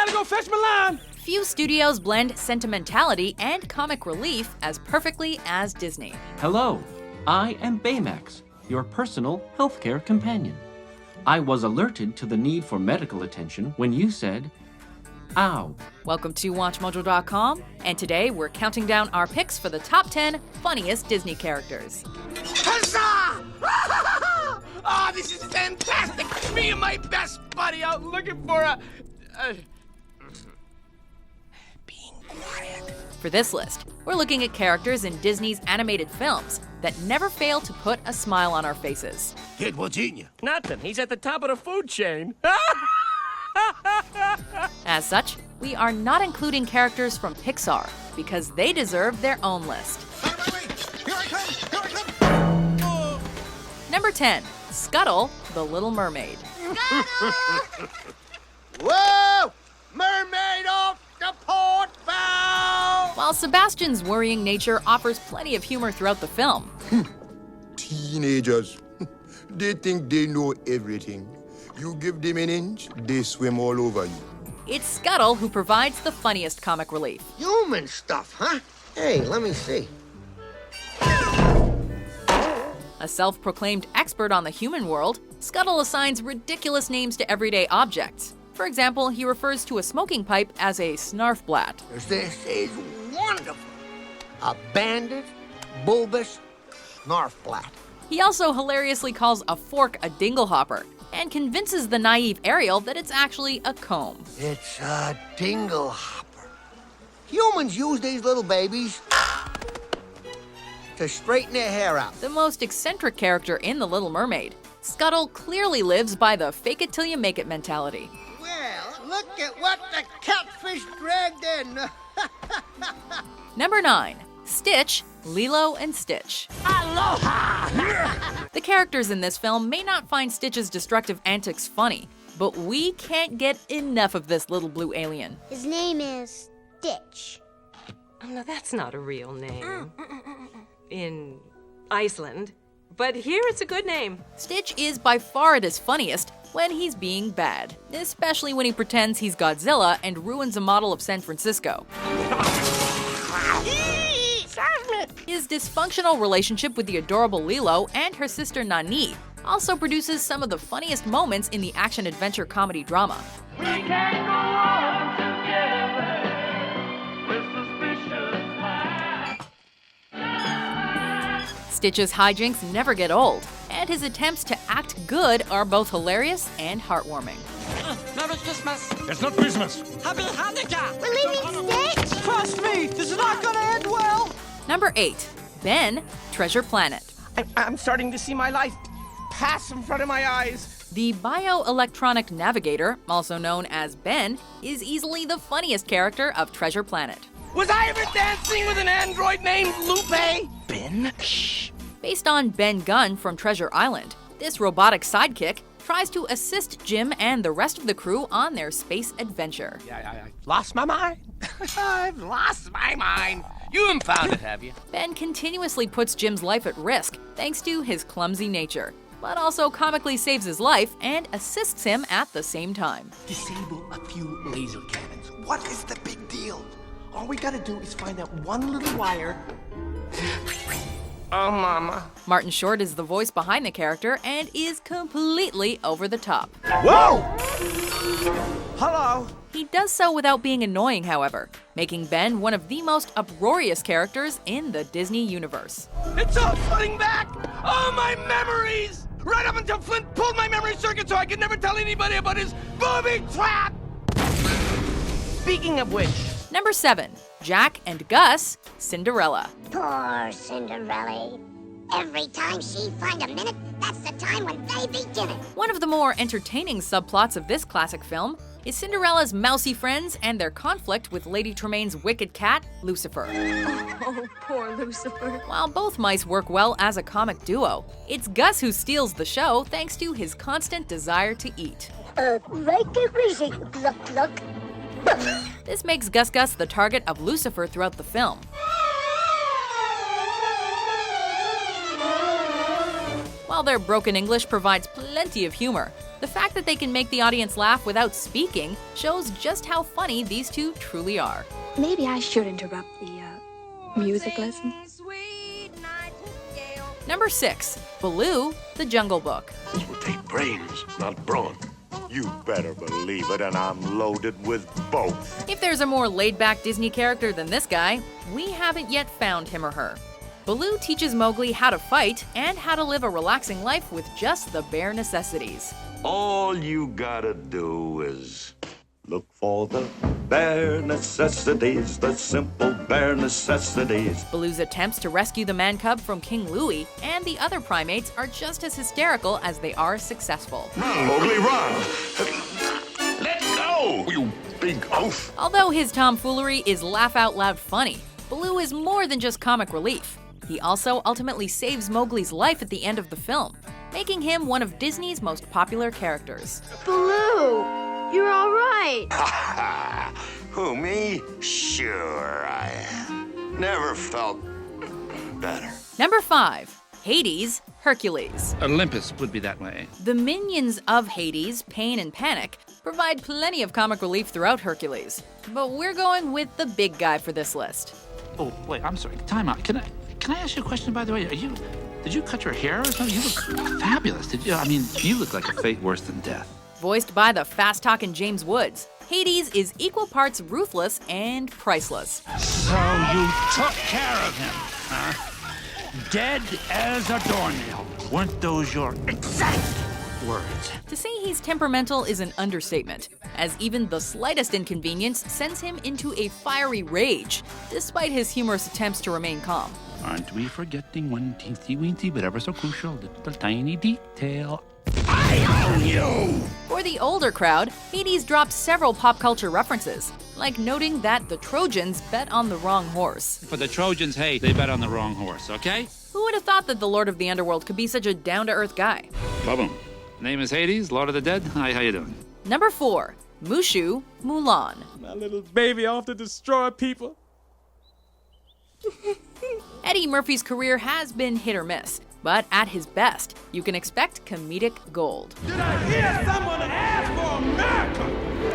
gotta go fetch my line. Few studios blend sentimentality and comic relief as perfectly as Disney. Hello, I am Baymax, your personal healthcare companion. I was alerted to the need for medical attention when you said, ow. Welcome to WatchMojo.com, and today we're counting down our picks for the top 10 funniest Disney characters. Huzzah! Oh, this is fantastic! Me and my best buddy out looking for a... Being quiet. For this list, we're looking at characters in Disney's animated films that never fail to put a smile on our faces. Kid, what's eating you? Nothing. He's at the top of the food chain. As such, we are not including characters from Pixar because they deserve their own list. Wait. Here I come! Oh. Number 10, Scuttle, the Little Mermaid. Whoa! Mermaid off the port bow! While Sebastian's worrying nature offers plenty of humor throughout the film, Teenagers, they think they know everything. You give them an inch, they swim all over you. it's Scuttle who provides the funniest comic relief. Human stuff, huh? Hey, let me see. A self-proclaimed expert on the human world, Scuttle assigns ridiculous names to everyday objects. For example, he refers to a smoking pipe as a snarfblat. This is wonderful. A banded, bulbous snarfblat. He also hilariously calls a fork a dinglehopper and convinces the naive Ariel that it's actually a comb. It's a dinglehopper. Humans use these little babies to straighten their hair out. The most eccentric character in The Little Mermaid, Scuttle clearly lives by the fake-it-till-you-make-it mentality. Well, look at what the catfish dragged in. Number 9. Stitch, Lilo and Stitch. Aloha! The characters in this film may not find Stitch's destructive antics funny, but we can't get enough of this little blue alien. His name is Stitch. Oh, no, that's not a real name. In Iceland. But here it's a good name. Stitch is by far at his funniest when he's being bad, especially when he pretends he's Godzilla and ruins a model of San Francisco. His dysfunctional relationship with the adorable Lilo and her sister Nani also produces some of the funniest moments in the action-adventure comedy drama. We can go on together with suspicious minds. Stitch's hijinks never get old, and his attempts to act good are both hilarious and heartwarming. Merry Christmas. It's not Christmas. Happy Hanukkah. We're leaving Stitch! Trust me, this is not gonna end well. Number 8. Ben, Treasure Planet. I'm starting to see my life pass in front of my eyes. The bioelectronic navigator, also known as Ben, is easily the funniest character of Treasure Planet. Was I ever dancing with an android named Lupe? Ben? Shh. Based on Ben Gunn from Treasure Island, this robotic sidekick tries to assist Jim and the rest of the crew on their space adventure. I lost my mind. I've lost my mind. You haven't found it, have you? Ben continuously puts Jim's life at risk thanks to his clumsy nature, but also comically saves his life and assists him at the same time. Disable a few laser cannons. What is the big deal? All we gotta do is find that one little wire. Oh, Mama. Martin Short is the voice behind the character and is completely over the top. Whoa! Hello. He does so without being annoying, however, making Ben one of the most uproarious characters in the Disney universe. It's all flooding back! All my memories! Right up until Flint pulled my memory circuit so I could never tell anybody about his booby trap! Speaking of which... Number 7. Jaq and Gus, Cinderella. Poor Cinderella. Every time she find a minute, that's the time when they begin it. One of the more entertaining subplots of this classic film is Cinderella's mousy friends and their conflict with Lady Tremaine's wicked cat, Lucifer. Oh, poor Lucifer. While both mice work well as a comic duo, it's Gus who steals the show thanks to his constant desire to eat. Make it easy, Gluck Gluck. This makes Gus Gus the target of Lucifer throughout the film. While their broken English provides plenty of humor, The fact that they can make the audience laugh without speaking shows just how funny these two truly are. Maybe I should interrupt the music lesson. Number 6. Baloo, The Jungle Book. This will take brains, not brawn. You better believe it, and I'm loaded with both. If there's a more laid-back Disney character than this guy, we haven't yet found him or her. Baloo teaches Mowgli how to fight and how to live a relaxing life with just the bare necessities. All you gotta do is look for the bare necessities, the simple bare necessities. Baloo's attempts to rescue the man cub from King Louie and the other primates are just as hysterical as they are successful. Run, Mowgli, run! Let go, you big oaf! Although his tomfoolery is laugh-out-loud funny, Baloo is more than just comic relief. He also ultimately saves Mowgli's life at the end of the film, making him one of Disney's most popular characters. Baloo, you're all right. Who, me? Sure I am. Never felt better. Number 5. Hades, Hercules. Olympus would be that way. The minions of Hades, Pain and Panic, provide plenty of comic relief throughout Hercules. But we're going with the big guy for this list. Oh, wait, I'm sorry. Time out. Can I ask you a question, by the way? Did you cut your hair or something? You look fabulous. Did you? I mean, you look like a fate worse than death. Voiced by the fast-talking James Woods, Hades is equal parts ruthless and priceless. So you took care of him, huh? Dead as a doornail. Weren't those your exact words? To say he's temperamental is an understatement, as even the slightest inconvenience sends him into a fiery rage, despite his humorous attempts to remain calm. Aren't we forgetting one teensy-weensy but ever so crucial little tiny detail? I own you! For the older crowd, Hades drops several pop culture references, like noting that the Trojans bet on the wrong horse. For the Trojans, hey, they bet on the wrong horse, okay? Who would have thought that the Lord of the Underworld could be such a down-to-earth guy? Ba-boom. Name is Hades, Lord of the Dead. Hi, how you doing? Number 4. Mushu, Mulan. My little baby off to destroy people. Eddie Murphy's career has been hit or miss, but at his best, you can expect comedic gold. Did I hear someone ask for America?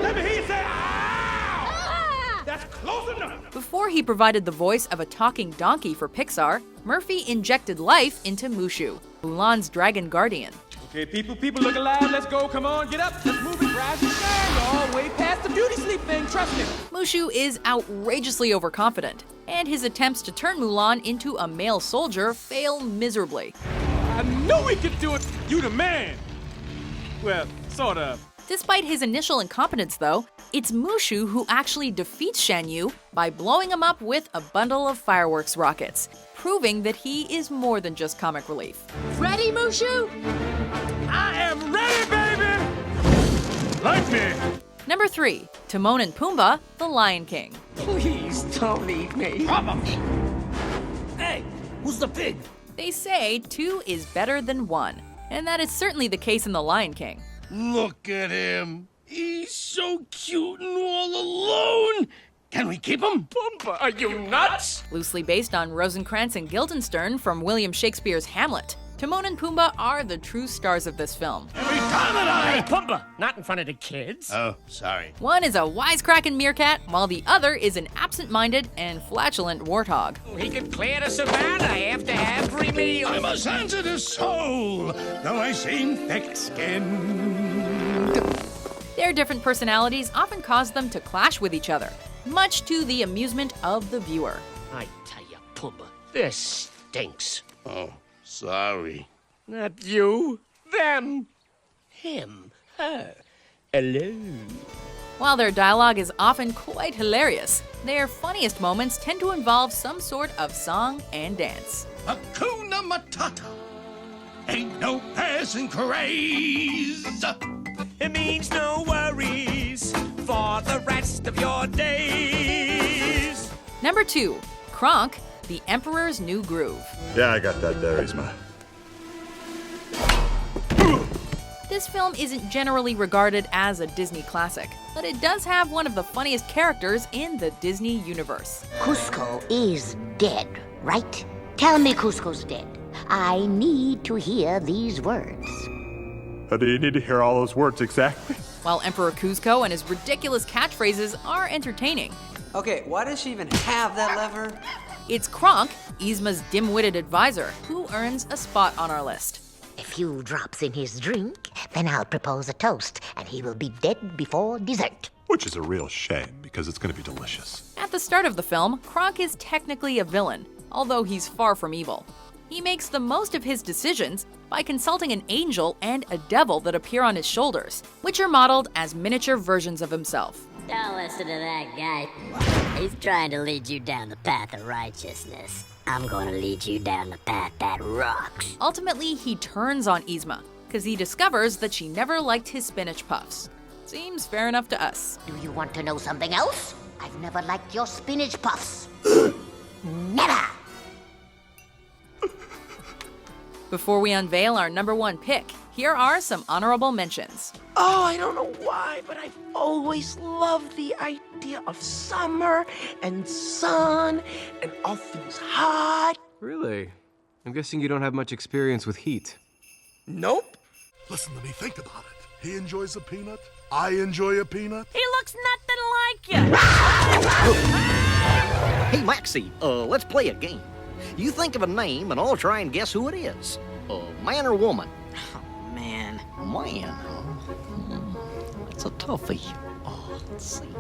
Let me hear you say, ow! Ah! That's close enough. Before he provided the voice of a talking donkey for Pixar, Murphy injected life into Mushu, Mulan's dragon guardian. Okay, people look alive. Let's go. Come on, get up. Let's move it. Rise and shine. You're all way past the beauty sleep thing. Trust me. Mushu is outrageously overconfident, and his attempts to turn Mulan into a male soldier fail miserably. I knew we could do it. You the man. Well, sort of. Despite his initial incompetence, though, it's Mushu who actually defeats Shan Yu by blowing him up with a bundle of fireworks rockets, proving that he is more than just comic relief. Ready, Mushu? I am ready, baby! Like me! Number 3. Timon and Pumbaa, The Lion King. Please don't leave me. Hey, who's the pig? They say 2 is better than 1, and that is certainly the case in The Lion King. Look at him. He's so cute and all alone. Can we keep him? Pumbaa, are you nuts? Loosely based on Rosencrantz and Guildenstern from William Shakespeare's Hamlet, Timon and Pumbaa are the true stars of this film. Hey, Pumbaa, not in front of the kids. Oh, sorry. One is a wisecracking meerkat, while the other is an absent-minded and flatulent warthog. He can clear the savannah after every meal. I'm a sensitive soul, though I seem thick-skinned. Their different personalities often cause them to clash with each other, much to the amusement of the viewer. I tell you, Pumbaa, this stinks. Oh, sorry. Not you, them, him, her, hello. While their dialogue is often quite hilarious, their funniest moments tend to involve some sort of song and dance. Hakuna Matata. Ain't no passing craze. It means no worries for the rest of your days. Number 2. Kronk, The Emperor's New Groove. Yeah, I got that there, Isma. This film isn't generally regarded as a Disney classic, but it does have one of the funniest characters in the Disney universe. Cusco is dead, right? Tell me Cusco's dead. I need to hear these words. Do you need to hear all those words exactly? While Emperor Kuzco and his ridiculous catchphrases are entertaining. Okay, why does she even have that lever? It's Kronk, Yzma's dim-witted advisor, who earns a spot on our list. A few drops in his drink, then I'll propose a toast, and he will be dead before dessert. Which is a real shame, because it's going to be delicious. At the start of the film, Kronk is technically a villain, although he's far from evil. He makes the most of his decisions by consulting an angel and a devil that appear on his shoulders, which are modeled as miniature versions of himself. Don't listen to that guy. He's trying to lead you down the path of righteousness. I'm gonna lead you down the path that rocks. Ultimately, he turns on Yzma, because he discovers that she never liked his spinach puffs. Seems fair enough to us. Do you want to know something else? I've never liked your spinach puffs. Never! Before we unveil our number one pick, here are some honorable mentions. Oh, I don't know why, but I've always loved the idea of summer and sun and all things hot. Really? I'm guessing you don't have much experience with heat. Nope. Listen to me think about it. He enjoys a peanut. I enjoy a peanut. He looks nothing like you. Hey, Maxie, let's play a game. You think of a name, and I'll try and guess who it is. Man or woman? Oh, man. Man, that's a toughie. Let's see.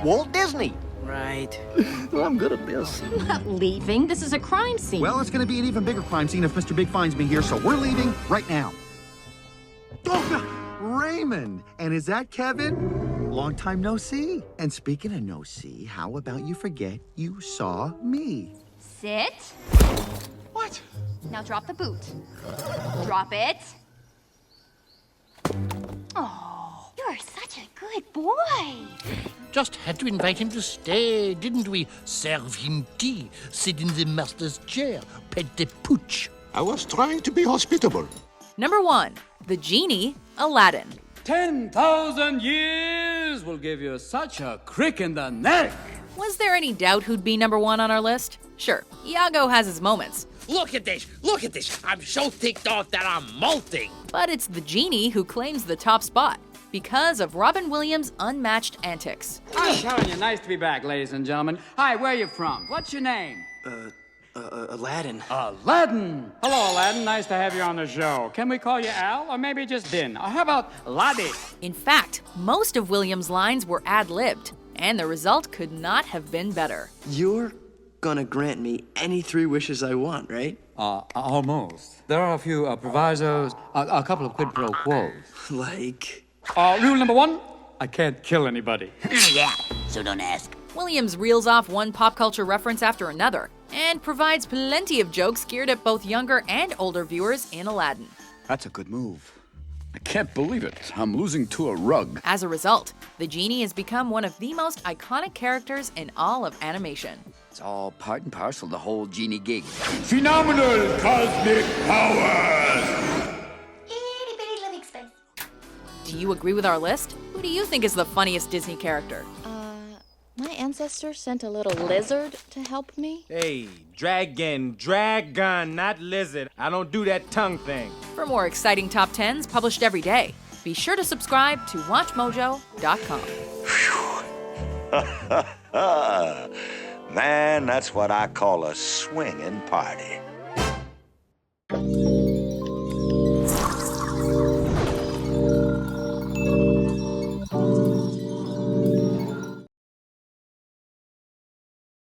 Walt Disney. Right. I'm good at this. I'm not leaving. This is a crime scene. Well, it's going to be an even bigger crime scene if Mr. Big finds me here, so we're leaving right now. Oh, Raymond! And is that Kevin? Long time no see. And speaking of no see, how about you forget you saw me? Sit. What? Now drop the boot. Drop it. Oh, you're such a good boy. Just had to invite him to stay, didn't we? Serve him tea, sit in the master's chair, pet the pooch. I was trying to be hospitable. Number one, the Genie, Aladdin. 10,000 years will give you such a crick in the neck. Was there any doubt who'd be number one on our list? Sure, Iago has his moments. Look at this! Look at this! I'm so ticked off that I'm molting! But it's the Genie who claims the top spot because of Robin Williams' unmatched antics. I'm telling you, nice to be back, ladies and gentlemen. Hi, where are you from? What's your name? Aladdin. Aladdin! Hello, Aladdin. Nice to have you on the show. Can we call you Al, or maybe just Din? Or how about Laddie? In fact, most of Williams' lines were ad-libbed, and the result could not have been better. You're gonna grant me any 3 wishes I want, right? Almost. There are a few provisos, a couple of quid pro quos. Like? Rule number 1, I can't kill anybody. Yeah, so don't ask. Williams reels off one pop culture reference after another, and provides plenty of jokes geared at both younger and older viewers in Aladdin. That's a good move. I can't believe it. I'm losing to a rug. As a result, the Genie has become one of the most iconic characters in all of animation. It's all part and parcel the whole Genie gig. Phenomenal cosmic powers! Itty bitty living space. Do you agree with our list? Who do you think is the funniest Disney character? My ancestor sent a little lizard to help me. Hey, dragon, not lizard. I don't do that tongue thing. For more exciting top 10s published every day, be sure to subscribe to WatchMojo.com. Man, that's what I call a swinging party.